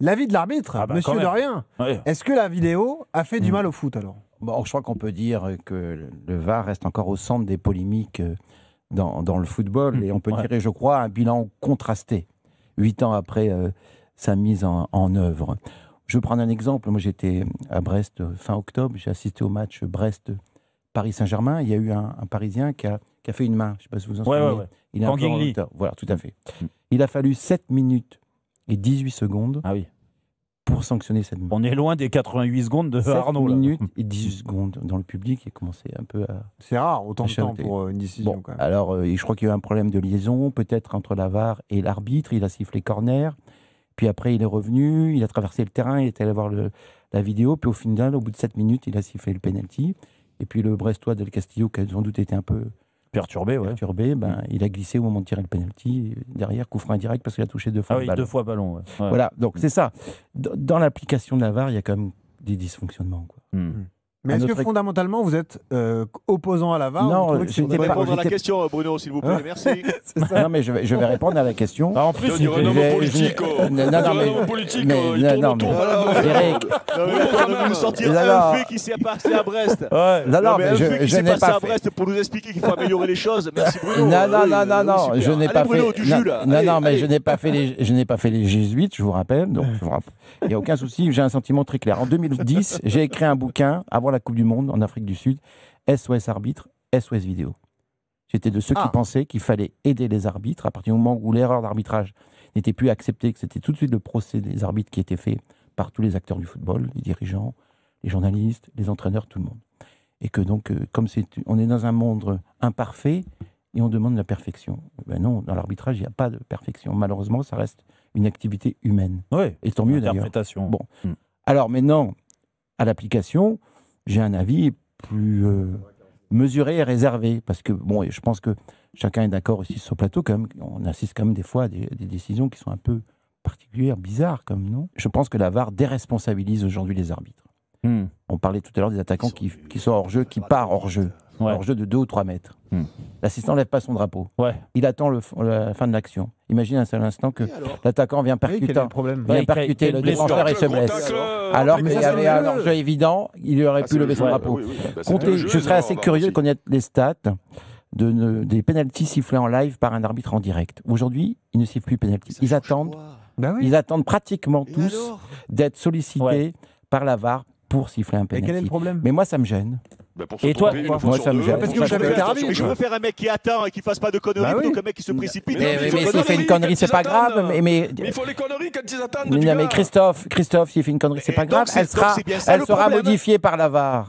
L'avis de l'arbitre, monsieur de rien. Ouais. Est-ce que la vidéo a fait du mal au foot alors? Bon, je crois qu'on peut dire que le VAR reste encore au centre des polémiques dans le football. Et on peut tirer, je crois, un bilan contrasté, 8 ans après sa mise en œuvre. Je vais prendre un exemple. Moi, j'étais à Brest fin octobre. J'ai assisté au match Brest-Paris-Saint-Germain. Il y a eu un Parisien qui a fait une main. Je ne sais pas si vous en souvenez. Ouais. Il est un peu en retard. Voilà, tout à fait. Il a fallu 7 minutes et 18 secondes pour sanctionner cette main. On est loin des 88 secondes de 7 Arnaud. 7 minutes et 18 secondes dans le public. Il a commencé un peu à... C'est rare, autant de temps pour une décision. Bon, quand même. alors, je crois qu'il y a eu un problème de liaison, peut-être entre la VAR et l'arbitre. Il a sifflé corner. Puis après, il est revenu, il a traversé le terrain, il est allé voir la vidéo. Puis au final, au bout de 7 minutes, il a sifflé le penalty. Et puis le Brestois Del Castillo, qui a sans doute été un peu perturbé, il a glissé au moment de tirer le penalty. Derrière, coup franc indirect parce qu'il a touché 2 fois le ballon. 2 fois ballon. Ouais. Voilà, donc c'est ça. Dans l'application de la VAR, il y a quand même des dysfonctionnements. Mais est-ce que fondamentalement, vous êtes opposant à la VAR? Non, je vais répondre à la question, Bruno, s'il vous plaît. Merci. Non, mais je vais répondre à la question. En plus, il y aurait un homme politique. Eric, vous nous sortir un fait qui s'est passé à Brest. Non, mais je n'ai pas à Brest pour nous expliquer qu'il faut améliorer les choses. Merci Bruno. Non, je n'ai pas fait. Je n'ai pas fait les jésuites, je vous rappelle. Donc, il n'y a aucun souci. J'ai un sentiment très clair. En 2010, j'ai écrit un bouquin avant la Coupe du Monde en Afrique du Sud, SOS arbitre, SOS vidéo. J'étais de ceux qui pensaient qu'il fallait aider les arbitres à partir du moment où l'erreur d'arbitrage n'était plus acceptée, que c'était tout de suite le procès des arbitres qui était fait par tous les acteurs du football, les dirigeants, les journalistes, les entraîneurs, tout le monde. Et que donc, comme on est dans un monde imparfait et on demande la perfection. Ben non, dans l'arbitrage, il n'y a pas de perfection. Malheureusement, ça reste une activité humaine. Et tant mieux d'ailleurs. Bon. Alors maintenant, à l'application, j'ai un avis plus mesuré et réservé. Parce que, bon, je pense que chacun est d'accord aussi sur ce plateau, quand même. On assiste quand même des fois à des décisions qui sont un peu particulières, bizarres, comme non. Je pense que la VAR déresponsabilise aujourd'hui les arbitres. On parlait tout à l'heure des attaquants qui sont hors-jeu, qui partent hors-jeu. Hors-jeu de 2 ou 3 mètres. L'assistant ne lève pas son drapeau. Il attend la fin de l'action. Imagine un seul instant que l'attaquant vient percuter le défenseur et se blesse. Alors qu'il y avait un hors-jeu évident, il aurait pu lever son drapeau. Je serais assez curieux de connaître les stats des pénaltys sifflés en live par un arbitre en direct. Aujourd'hui, ils ne sifflent plus pénalty. Ils attendent pratiquement tous d'être sollicités par la VAR pour siffler un pénalty. Quel est le problème? Mais moi, ça me gêne. Et toi, moi, ça me gêne. Parce que vous avez été arbitre. Je préfère un mec qui attend et qui fasse pas de conneries plutôt qu'un mec qui se précipite. Mais s'il fait une connerie, c'est pas grave. Mais il faut les conneries quand ils attendent. Mais Christophe, s'il fait une connerie, c'est pas grave. Elle sera modifiée par la VAR.